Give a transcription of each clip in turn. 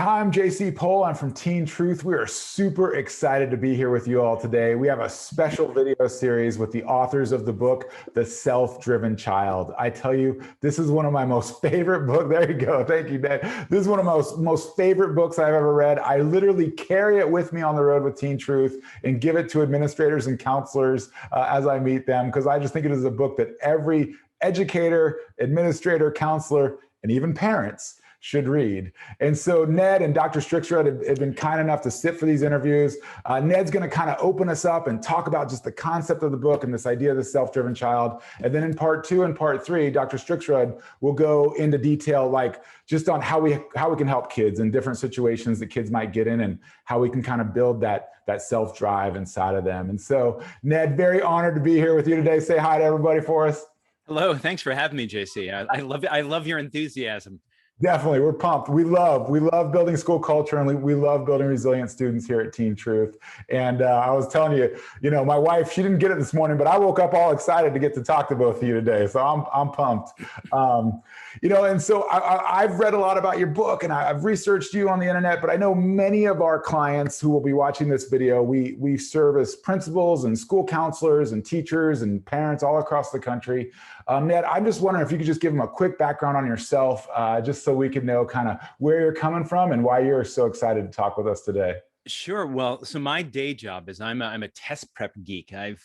Hi, I'm JC Pohl. I'm from Teen Truth. We are super excited to be here with you all today. We have a special video series with the authors of the book, The Self-Driven Child. I tell you, this is one of my most favorite books. There you go. Thank you, Ned. This is one of my most favorite books I've ever read. I literally carry it with me on the road with Teen Truth and give it to administrators and counselors as I meet them, because I just think it is a book that every educator, administrator, counselor, and even parents should read. And so Ned and Dr. Stricksrud have been kind enough to sit for these interviews. Ned's going to kind of open us up and talk about just the concept of the book and this idea of the self-driven child. And then in part 2 and part 3, Dr. Stricksrud will go into detail, like just on how we can help kids in different situations that kids might get in and how we can kind of build that self-drive inside of them. And so Ned, very honored to be here with you today. Say hi to everybody for us. Hello, thanks for having me, JC. I love your enthusiasm. Definitely. We're pumped. We love building school culture, and we love building resilient students here at Teen Truth. And I was telling you, my wife, she didn't get it this morning, but I woke up all excited to get to talk to both of you today. So I'm pumped. And so I've read a lot about your book and I've researched you on the internet, but I know many of our clients who will be watching this video, we serve as principals and school counselors and teachers and parents all across the country. Ned, I'm just wondering if you could just give them a quick background on yourself, just so we can know kind of where you're coming from and why you're so excited to talk with us today. Sure. Well, so my day job is I'm a test prep geek. I've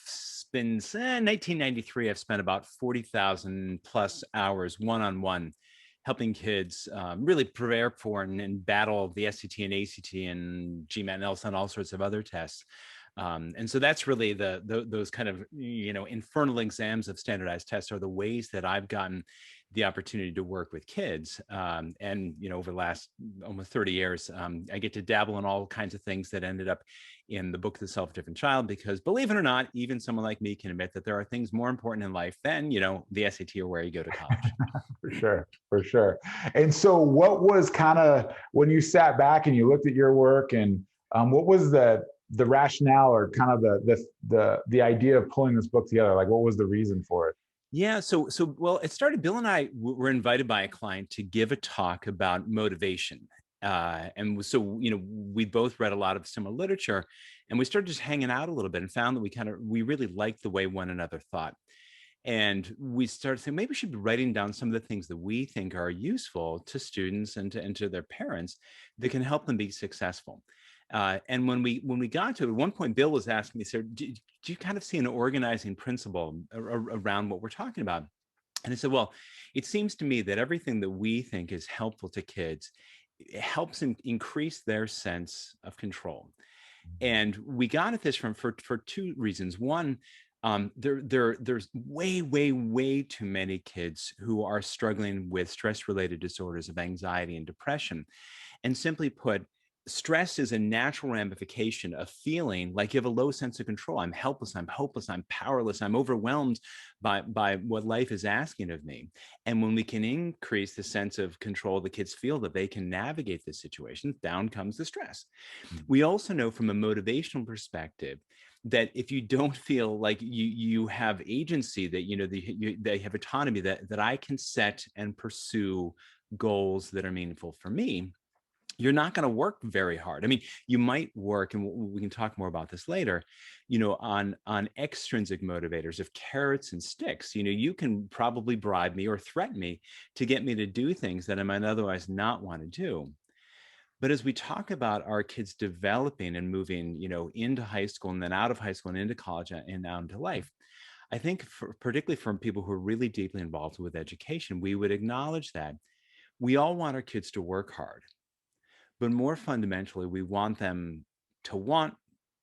been, 1993, I've spent about 40,000 plus hours one-on-one helping kids really prepare for and battle the SAT and ACT and GMAT and LSAT and all sorts of other tests. And so that's really those kind of, infernal exams of standardized tests are the ways that I've gotten the opportunity to work with kids. And over the last almost 30 years, I get to dabble in all kinds of things that ended up in the book, The Self-Driven Child, because believe it or not, even someone like me can admit that there are things more important in life than, the SAT or where you go to college. For sure. And so what was kind of, when you sat back and you looked at your work, and what was the rationale or kind of the idea of pulling this book together? Like, what was the reason for it? Yeah, so well, it started. Bill and I were invited by a client to give a talk about motivation, and so we both read a lot of similar literature, and we started just hanging out a little bit and found that we really liked the way one another thought, and we started saying maybe we should be writing down some of the things that we think are useful to students and to their parents that can help them be successful. And when we got to it, at one point, Bill was asking me, "Sir, do you kind of see an organizing principle around what we're talking about?" And I said, "Well, it seems to me that everything that we think is helpful to kids, it helps increase their sense of control." And we got at this for 2 reasons. One, there's way too many kids who are struggling with stress-related disorders of anxiety and depression. And simply put, stress is a natural ramification of feeling like you have a low sense of control. I'm helpless, I'm hopeless, I'm powerless, I'm overwhelmed by what life is asking of me. And when we can increase the sense of control the kids feel that they can navigate this situation, down comes the stress. We also know from a motivational perspective that if you don't feel like you have agency, that they have autonomy, that I can set and pursue goals that are meaningful for me, you're not going to work very hard. I mean, you might work, and we can talk more about this later, on extrinsic motivators of carrots and sticks. You can probably bribe me or threaten me to get me to do things that I might otherwise not want to do. But as we talk about our kids developing and moving, into high school and then out of high school and into college and out into life, I think particularly from people who are really deeply involved with education, we would acknowledge that we all want our kids to work hard. But more fundamentally, we want them to want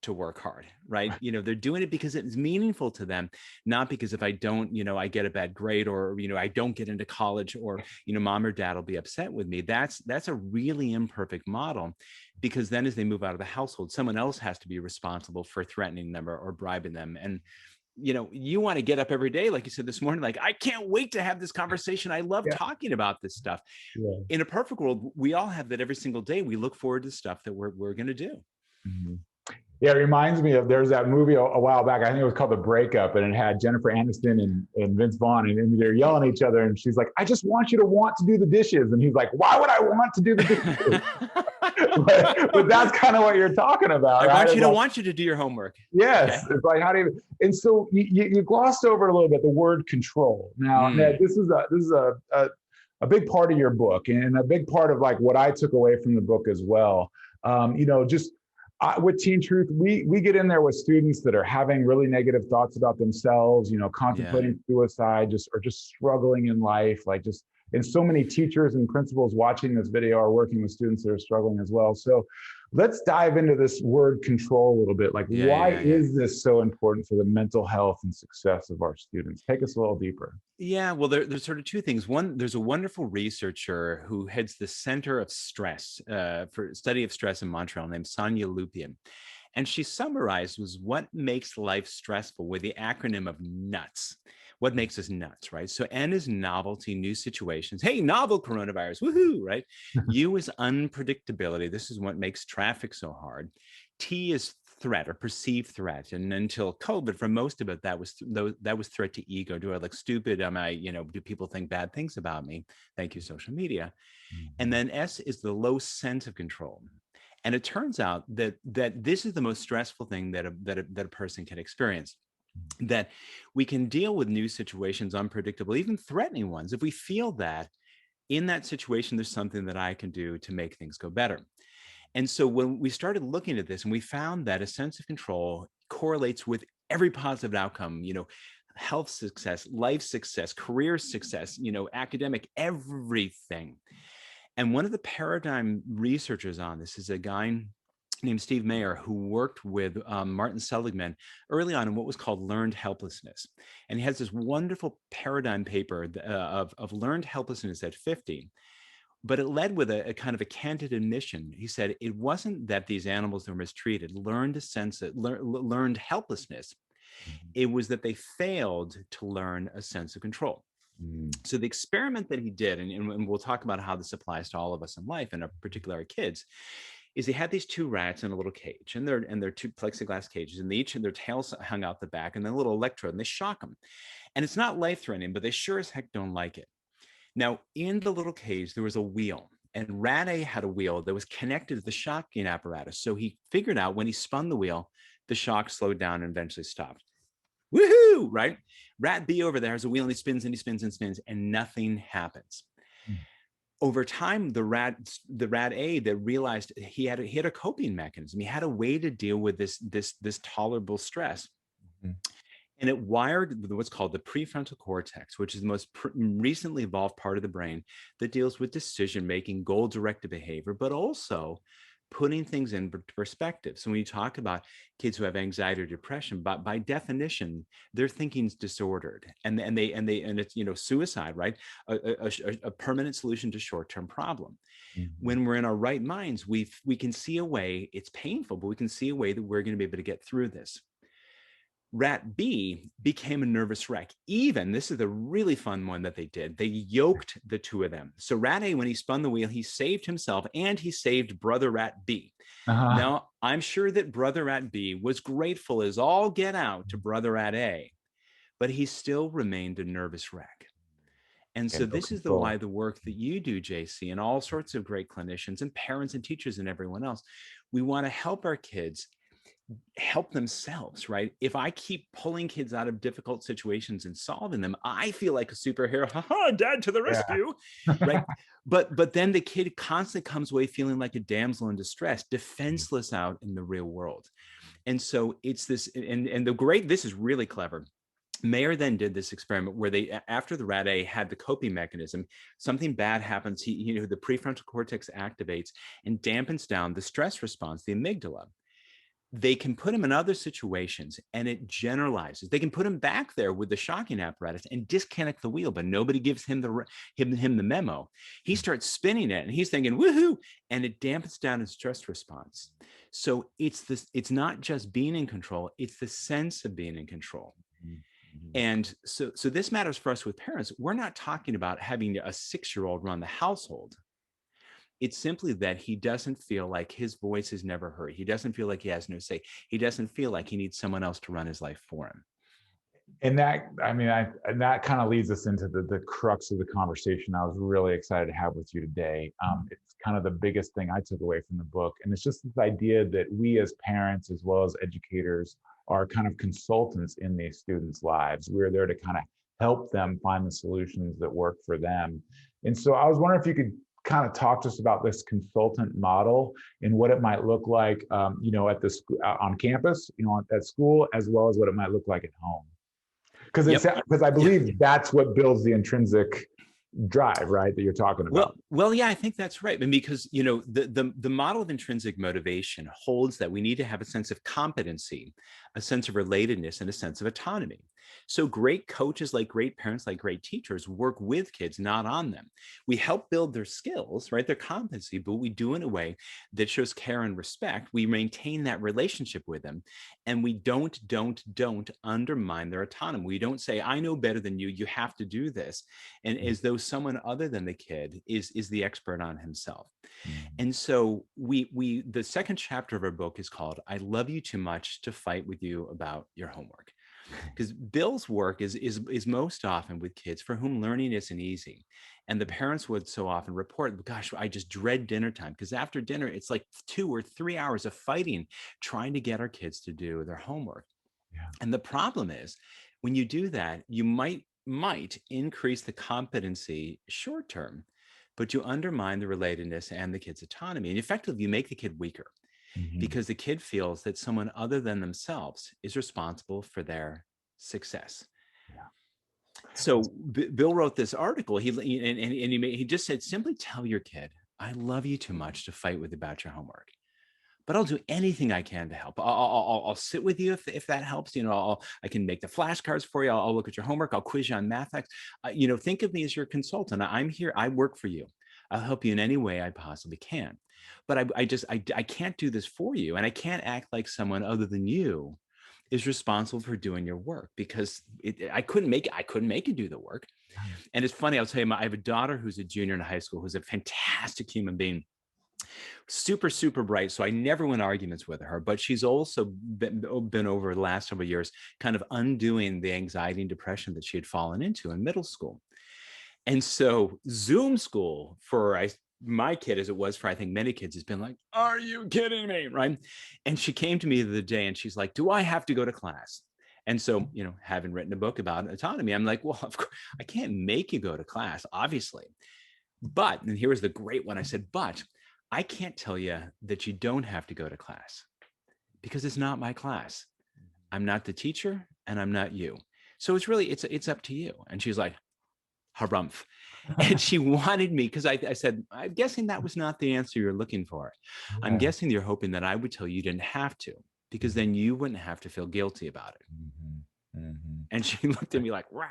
to work hard, right? They're doing it because it's meaningful to them, not because if I don't, I get a bad grade, or, I don't get into college, or, mom or dad will be upset with me. That's a really imperfect model, because then as they move out of the household, someone else has to be responsible for threatening them or bribing them. And you want to get up every day, like you said this morning, like, I can't wait to have this conversation. I love talking about this stuff. Yeah. In a perfect world, we all have that every single day. We look forward to stuff that we're going to do. Mm-hmm. Yeah, it reminds me of, there's that movie a while back, I think it was called The Breakup, and it had Jennifer Aniston and Vince Vaughn, and they're yelling at each other, and she's like, "I just want you to want to do the dishes." And he's like, "Why would I want to do the dishes?" but that's kind of what you're talking about, I right? want you to do your homework. Yes, Okay. it's like how do you? And so you glossed over a little bit the word control. Now, Ned, Mm, this is a big part of your book, and a big part of like what I took away from the book as well. Just with Teen Truth, we get in there with students that are having really negative thoughts about themselves, yeah. contemplating suicide, just struggling in life, like just. And so many teachers and principals watching this video are working with students that are struggling as well. So let's dive into this word control a little bit. Like, Yeah. why Yeah. Yeah. is this so important for the mental health and success of our students? Take us a little deeper. Yeah, well, there's sort of two things. One, there's a wonderful researcher who heads the Center of Stress for Study of Stress in Montreal named Sonia Lupien. And she summarized was what makes life stressful with the acronym of NUTS. What makes us nuts, right? So N is novelty, new situations. Hey, novel coronavirus, woohoo, right? U is unpredictability. This is what makes traffic so hard. T is threat or perceived threat, and until COVID, for most of it, that was threat to ego. Do I look stupid? Am I, do people think bad things about me? Thank you, social media. And then S is the low sense of control. And it turns out that this is the most stressful thing that a person can experience. That we can deal with new situations, unpredictable, even threatening ones, if we feel that in that situation there's something that I can do to make things go better. And so when we started looking at this, and we found that a sense of control correlates with every positive outcome, health success, life success, career success, academic, everything. And one of the paradigm researchers on this is a guy named Steve Mayer, who worked with Martin Seligman early on in what was called learned helplessness. And he has this wonderful paradigm paper of learned helplessness at 50. But it led with a kind of a candid admission. He said it wasn't that these animals that were mistreated learned helplessness. It was that they failed to learn a sense of control. Mm-hmm. So the experiment that he did, and we'll talk about how this applies to all of us in life, and particularly our kids, is he had these two rats in a little cage, and they're two plexiglass cages, and each their tails hung out the back, and then a little electrode, and they shock them. And it's not life-threatening, but they sure as heck don't like it. Now, in the little cage, there was a wheel, and Rat A had a wheel that was connected to the shocking apparatus. So he figured out when he spun the wheel, the shock slowed down and eventually stopped. Woohoo, right? Rat B over there has a wheel, and he spins and he spins and spins, and nothing happens. Over time, the rat A that realized he had a coping mechanism. He had a way to deal with this tolerable stress. Mm-hmm. And it wired what's called the prefrontal cortex, which is the most recently evolved part of the brain that deals with decision making, goal directed behavior, but also putting things in perspective. So when you talk about kids who have anxiety or depression, by definition, their thinking's disordered, and it's suicide, right? A permanent solution to short-term problem. Mm-hmm. When we're in our right minds, we can see a way. It's painful, but we can see a way that we're going to be able to get through this. Rat B became a nervous wreck. Even, this is the really fun one that they did, they yoked the two of them. So Rat A, when he spun the wheel, he saved himself and he saved brother Rat B. Uh-huh. Now, I'm sure that brother Rat B was grateful as all get out to brother Rat A, but he still remained a nervous wreck. And so this is why the work that you do, JC, and all sorts of great clinicians and parents and teachers and everyone else, we want to help our kids help themselves, right? If I keep pulling kids out of difficult situations and solving them, I feel like a superhero. Haha, dad to the rescue, yeah. Right? But then the kid constantly comes away feeling like a damsel in distress, defenseless out in the real world. And so it's this, and this is really clever. Mayer then did this experiment where they, after the rat A had the coping mechanism, something bad happens. The prefrontal cortex activates and dampens down the stress response, the amygdala. They can put him in other situations and it generalizes. They can put him back there with the shocking apparatus and disconnect the wheel, but nobody gives him the memo. He starts spinning it and he's thinking, woohoo, and it dampens down his stress response. So it's not just being in control, it's the sense of being in control. Mm-hmm. And so this matters for us with parents. We're not talking about having a 6-year-old run the household. It's simply that he doesn't feel like his voice is never heard. He doesn't feel like he has no say. He doesn't feel like he needs someone else to run his life for him. And that, I mean, and that kind of leads us into the crux of the conversation I was really excited to have with you today. It's kind of the biggest thing I took away from the book. And it's just this idea that we as parents, as well as educators, are kind of consultants in these students' lives. We're there to kind of help them find the solutions that work for them. And so I was wondering if you could kind of talk to us about this consultant model and what it might look like, at the on campus, at school, as well as what it might look like at home. Because I believe that's what builds the intrinsic drive, right, that you're talking about. Well, yeah, I think that's right. And because, the model of intrinsic motivation holds that we need to have a sense of competency, a sense of relatedness, and a sense of autonomy. So great coaches, like great parents, like great teachers, work with kids, not on them. We help build their skills, right, their competency, but we do it in a way that shows care and respect. We maintain that relationship with them, and we don't undermine their autonomy. We don't say, I know better than you, you have to do this. And as though someone other than the kid is the expert on himself. And so the second chapter of our book is called I Love You Too Much to Fight with You About Your Homework. Because Bill's work is most often with kids for whom learning isn't easy. And the parents would so often report, gosh, I just dread dinner time, because after dinner, it's like 2 or 3 hours of fighting, trying to get our kids to do their homework. Yeah. And the problem is, when you do that, you might increase the competency short term, but you undermine the relatedness and the kid's autonomy. And effectively, you make the kid weaker. Because the kid feels that someone other than themselves is responsible for their success. Yeah. So Bill wrote this article. He just said, simply tell your kid, I love you too much to fight with about your homework, but I'll do anything I can to help. I'll sit with you if that helps. I can make the flashcards for you. I'll look at your homework. I'll quiz you on math. Think of me as your consultant. I'm here. I work for you. I'll help you in any way I possibly can. But I can't do this for you. And I can't act like someone other than you is responsible for doing your work, because I couldn't make you do the work. And it's funny, I'll tell you, I have a daughter who's a junior in high school, who's a fantastic human being, super, super bright. So I never win arguments with her, but she's also been over the last several years kind of undoing the anxiety and depression that she had fallen into in middle school. And so Zoom school for my kid, as it was for I think many kids, has been like, are you kidding me? Right. And she came to me the other day and she's like, do I have to go to class? And so, having written a book about autonomy, I'm like, well, of course, I can't make you go to class, obviously. But, and here was the great one, I said, but I can't tell you that you don't have to go to class, because it's not my class. I'm not the teacher and I'm not you. So it's up to you. And she's like, harumph. And she wanted me, because I said, I'm guessing that was not the answer you're looking for. Yeah. I'm guessing you're hoping that I would tell you didn't have to, because then you wouldn't have to feel guilty about it. And she looked at me like, wow.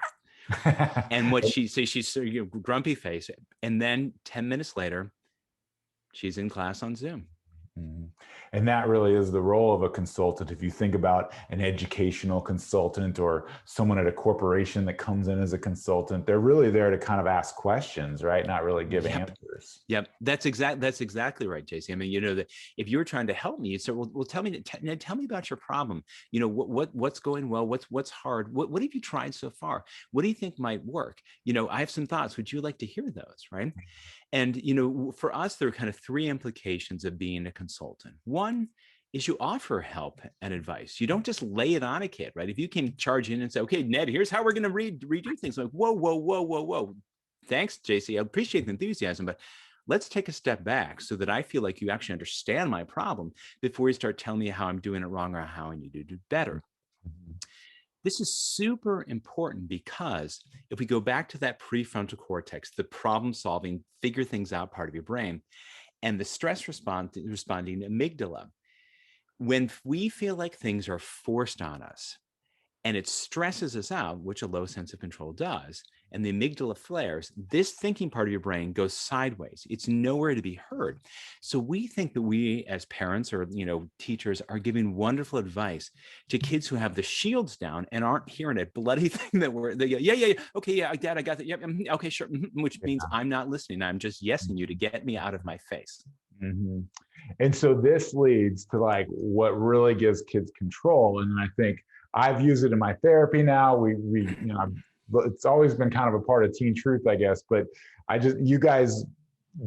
And what she said, she's grumpy face. And then 10 minutes later, she's in class on Zoom. And that really is the role of a consultant. If you think about an educational consultant or someone at a corporation that comes in as a consultant, they're really there to kind of ask questions, right? Not really give answers. Yep. That's exactly right, JC. I mean, that if you're trying to help me, so well, tell me about your problem. What's going well, what's hard, what have you tried so far? What do you think might work? I have some thoughts. Would you like to hear those? Right. And, for us, there are kind of 3 implications of being a consultant. One is you offer help and advice. You don't just lay it on a kid, right? If you can charge in and say, okay, Ned, here's how we're going to redo things. Like, whoa. Thanks, JC. I appreciate the enthusiasm, but let's take a step back so that I feel like you actually understand my problem before you start telling me how I'm doing it wrong or how I need to do better. This is super important, because if we go back to that prefrontal cortex, the problem solving, figure things out part of your brain, and the stress responding amygdala, when we feel like things are forced on us and it stresses us out, which a low sense of control does, and the amygdala flares, this thinking part of your brain goes sideways. It's nowhere to be heard. So we think that we as parents or, teachers are giving wonderful advice to kids who have the shields down and aren't hearing a bloody thing that okay, yeah, Dad, I got that. Yep. Okay, sure. Which means I'm not listening. I'm just yesing you to get me out of my face. And so this leads to like what really gives kids control. And I think I've used it in my therapy now. It's always been kind of a part of Teen Truth, I guess, but you guys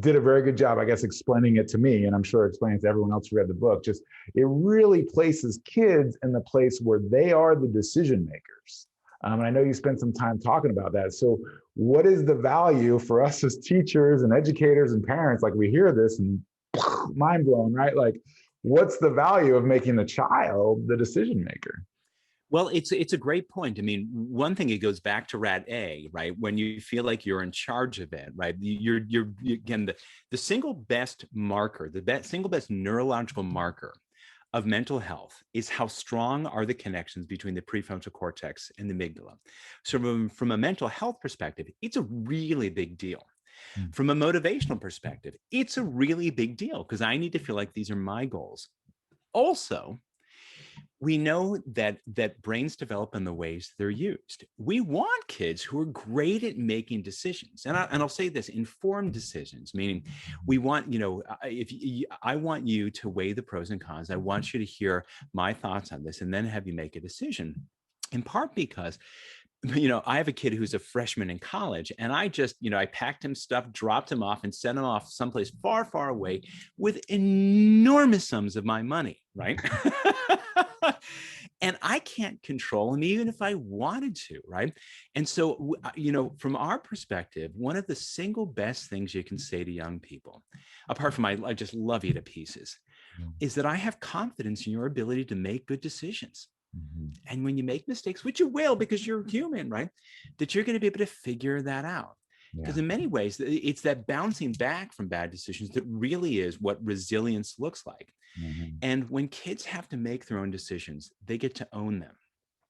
did a very good job, I guess, explaining it to me, and I'm sure explaining it to everyone else who read the book. Just, it really places kids in the place where they are the decision makers. And I know you spent some time talking about that. So what is the value for us as teachers and educators and parents? Like, we hear this and mind blown, right? Like, what's the value of making the child the decision maker? Well, it's a great point. I mean, one thing, it goes back to rat A, right? When you feel like you're in charge of it, right? Again, the single best marker, single best neurological marker of mental health is how strong are the connections between the prefrontal cortex and the amygdala. So from a mental health perspective, it's a really big deal. From a motivational perspective, it's a really big deal because I need to feel like these are my goals. Also, we know that brains develop in the ways they're used. We want kids who are great at making decisions, and I'll say this: informed decisions. Meaning, we want, I want you to weigh the pros and cons. I want you to hear my thoughts on this, and then have you make a decision. In part because, I have a kid who's a freshman in college, and I just, I packed him stuff, dropped him off, and sent him off someplace far, far away with enormous sums of my money, right? And I can't control him even if I wanted to, right? And so, from our perspective, one of the single best things you can say to young people, apart from I just love you to pieces, is that I have confidence in your ability to make good decisions. And when you make mistakes, which you will because you're human, right? That you're going to be able to figure that out. Because in many ways, it's that bouncing back from bad decisions that really is what resilience looks like. And when kids have to make their own decisions, they get to own them.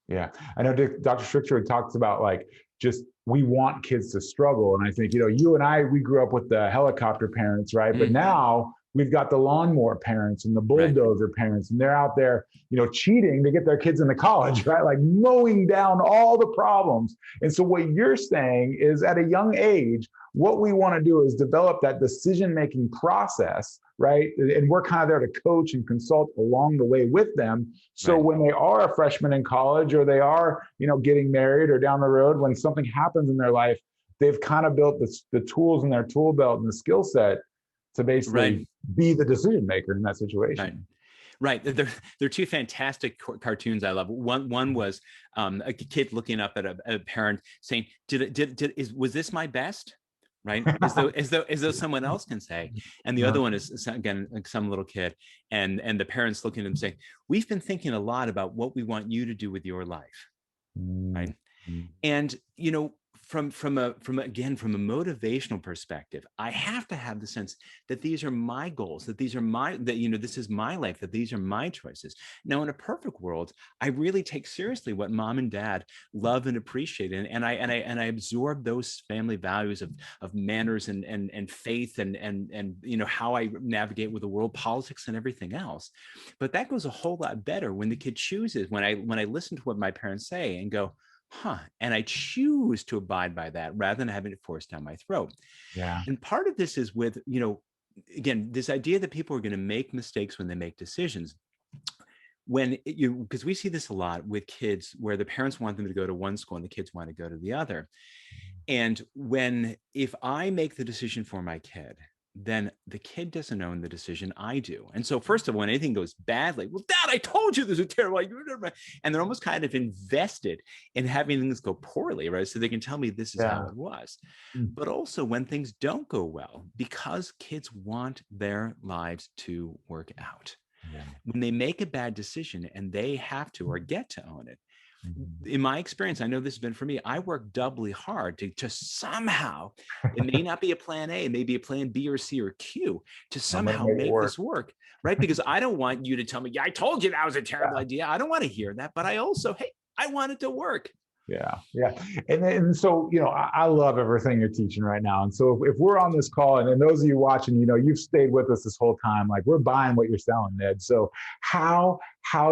Yeah, I know Dr. Strickler talks about, like, just, we want kids to struggle. And I think, you and I, we grew up with the helicopter parents, right? But now we've got the lawnmower parents and the bulldozer parents, and they're out there, cheating to get their kids into college, right? Like, mowing down all the problems. And so what you're saying is, at a young age, what we want to do is develop that decision-making process, right? And we're kind of there to coach and consult along the way with them. So when they are a freshman in college, or they are, getting married, or down the road, when something happens in their life, they've kind of built the tools in their tool belt and the skill set to basically be the decision maker in that situation. Right. They're two fantastic cartoons I love. One was a kid looking up at a parent saying, was this my best? Right. As though someone else can say. And the other one is, again, like some little kid, and the parents looking at them saying, we've been thinking a lot about what we want you to do with your life. Right. And, from a motivational perspective, I have to have the sense that these are my goals, that these are this is my life, that these are my choices. Now, in a perfect world, I really take seriously what mom and dad love and appreciate, and I absorb those family values of manners and faith and how I navigate with the world, politics, and everything else. But that goes a whole lot better when the kid chooses, when I listen to what my parents say and go, and I choose to abide by that rather than having it forced down my throat. Yeah. And part of this is with, again, this idea that people are going to make mistakes when they make decisions. Because we see this a lot with kids where the parents want them to go to one school and the kids want to go to the other. And if I make the decision for my kid, then the kid doesn't own the decision, I do. And so, first of all, when anything goes badly, well, Dad, I told you this was terrible. And they're almost kind of invested in having things go poorly, right? So they can tell me this is how it was. But also when things don't go well, because kids want their lives to work out. When they make a bad decision and they have to or get to own it, in my experience, I know this has been for me, I work doubly hard to just somehow, it may not be a plan A, it may be a plan B or C or Q, to somehow make this work, right? Because I don't want you to tell me, I told you that was a terrible idea. I don't want to hear that, but I also, hey, I want it to work. Yeah. And so, I love everything you're teaching right now. And so if we're on this call, and those of you watching, you've stayed with us this whole time, like, we're buying what you're selling, Ned. So how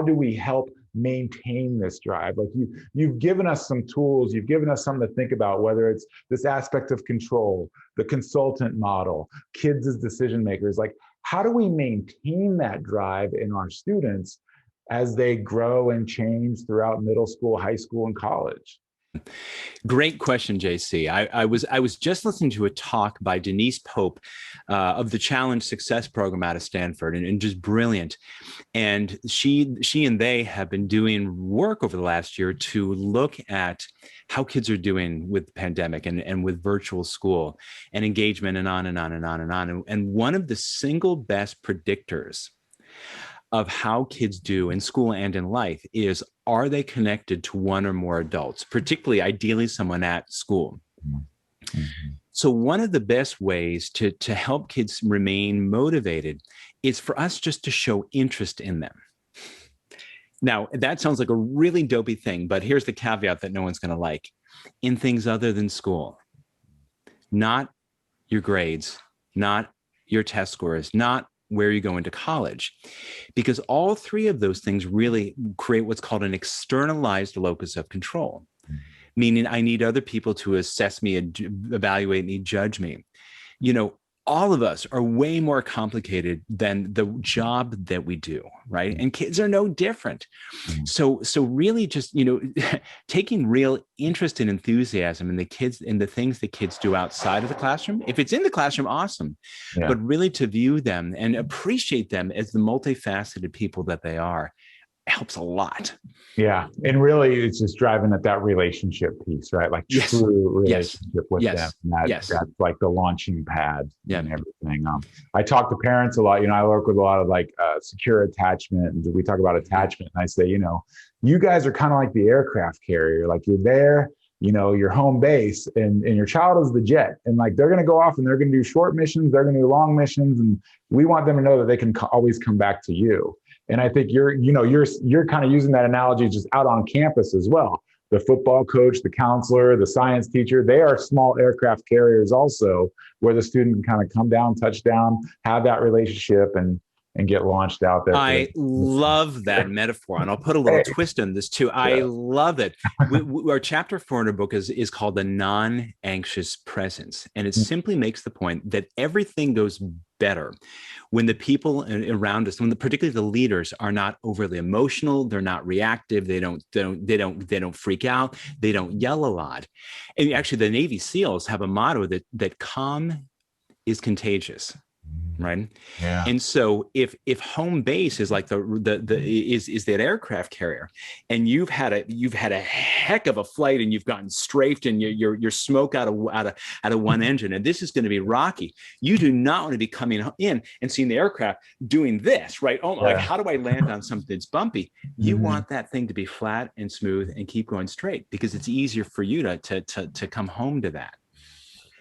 do we help maintain this drive? Like, you've given us some tools, you've given us something to think about, whether it's this aspect of control, the consultant model, kids as decision makers. Like, how do we maintain that drive in our students as they grow and change throughout middle school, high school, and college? Great question, JC. I was just listening to a talk by Denise Pope of the Challenge Success Program out of Stanford, and just brilliant. And she and they have been doing work over the last year to look at how kids are doing with the pandemic and with virtual school and engagement and on and on and on and on. And one of the single best predictors of how kids do in school and in life is, are they connected to one or more adults, particularly ideally someone at school? Mm-hmm. So one of the best ways to help kids remain motivated is for us just to show interest in them. Now, that sounds like a really dopey thing, but here's the caveat that no one's going to like. In things other than school, not your grades, not your test scores, not where you go into college, because all three of those things really create what's called an externalized locus of control, meaning I need other people to assess me and evaluate me, judge me. You know, all of us are way more complicated than the job that we do, right? And kids are no different. So really just, taking real interest and enthusiasm in the kids, in the things that kids do outside of the classroom. If it's in the classroom, awesome. Yeah. But really to view them and appreciate them as the multifaceted people that they are helps a lot. Yeah. And really it's just driving at that relationship piece, right? Like true relationship with them. And that's like the launching pad and everything. I talk to parents a lot, I work with a lot of like secure attachment, and we talk about attachment, and I say, you guys are kind of like the aircraft carrier. Like you're there, your home base, and your child is the jet, and like they're going to go off and they're going to do short missions, they're going to do long missions, and we want them to know that they can always come back to you. And I think you're kind of using that analogy just out on campus as well. The football coach, the counselor, the science teacher, they are small aircraft carriers also, where the student can kind of come down, touch down, have that relationship, and get launched out there. I love that metaphor, and I'll put a little twist on this too. I love it. Our chapter 4 in our book is called The Non-Anxious Presence, and it simply makes the point that everything goes better when the people around us, particularly the leaders, are not overly emotional, they're not reactive, they don't freak out, they don't yell a lot. And actually, the Navy SEALs have a motto that calm is contagious. Right. Yeah. And so if home base is like is that aircraft carrier, and you've had a heck of a flight and you've gotten strafed and you're smoke out of one engine, and this is going to be rocky. You do not want to be coming in and seeing the aircraft doing this, right? Oh, like, how do I land on something that's bumpy? You want that thing to be flat and smooth and keep going straight, because it's easier for you to come home to that.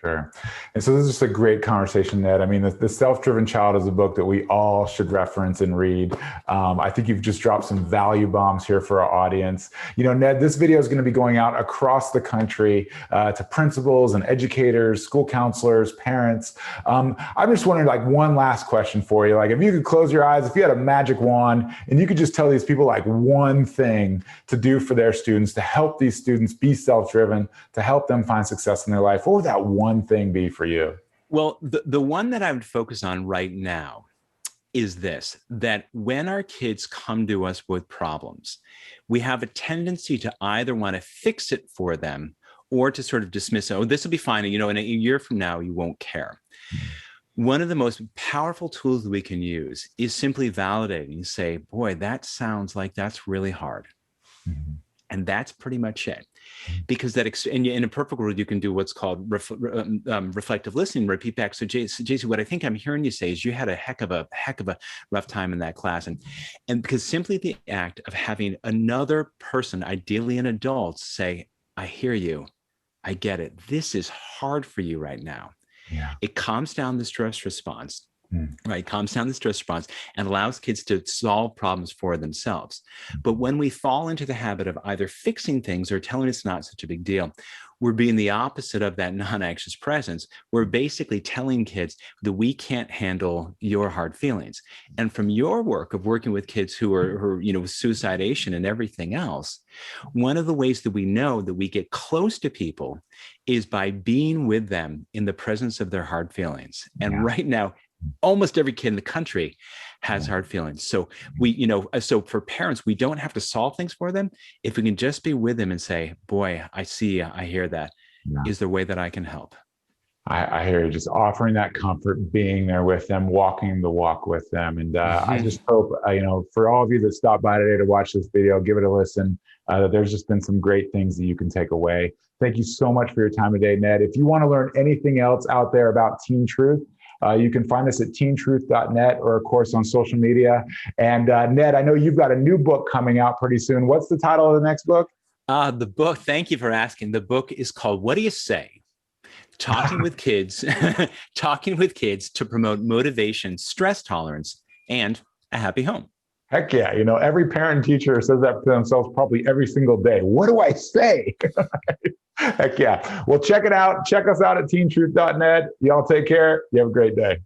Sure. And so this is just a great conversation, Ned. I mean, the Self-Driven Child is a book that we all should reference and read. I think you've just dropped some value bombs here for our audience. Ned, this video is going to be going out across the country to principals and educators, school counselors, parents. I'm just wondering, like, one last question for you. Like, if you could close your eyes, if you had a magic wand and you could just tell these people like one thing to do for their students, to help these students be self-driven, to help them find success in their life, what would that one thing be for you? Well, the one that I would focus on right now is this: that when our kids come to us with problems, we have a tendency to either want to fix it for them or to sort of dismiss it. Oh, this will be fine. And, in a year from now, you won't care. One of the most powerful tools that we can use is simply validating and say, boy, that sounds like that's really hard. And that's pretty much it. Because in a perfect world, you can do what's called reflective listening, repeat back. So JC, what I think I'm hearing you say is you had a heck of a rough time in that class. And because simply the act of having another person, ideally an adult, say, I hear you, I get it, this is hard for you right now. Yeah. It calms down the stress response. Right, calms down the stress response and allows kids to solve problems for themselves. But when we fall into the habit of either fixing things or telling it's not such a big deal, we're being the opposite of that non-anxious presence. We're basically telling kids that we can't handle your hard feelings. And from your work of working with kids who are with suicidation and everything else, one of the ways that we know that we get close to people is by being with them in the presence of their hard feelings. And right now, almost every kid in the country has hard feelings. So so for parents, we don't have to solve things for them. If we can just be with them and say, boy, I see you, I hear that. Yeah. Is there a way that I can help? I hear you, just offering that comfort, being there with them, walking the walk with them. And I just hope, for all of you that stopped by today to watch this video, give it a listen. There's just been some great things that you can take away. Thank you so much for your time today, Ned. If you want to learn anything else out there about Teen Truth, you can find us at teentruth.net or, of course, on social media. And Ned, I know you've got a new book coming out pretty soon. What's the title of the next book? The book, thank you for asking. The book is called What Do You Say? Talking with kids, talking with kids to promote motivation, stress tolerance, and a happy home. Heck yeah. Every parent and teacher says that to themselves probably every single day. What do I say? Heck yeah. Well, check it out. Check us out at teentruth.net. Y'all take care. You have a great day.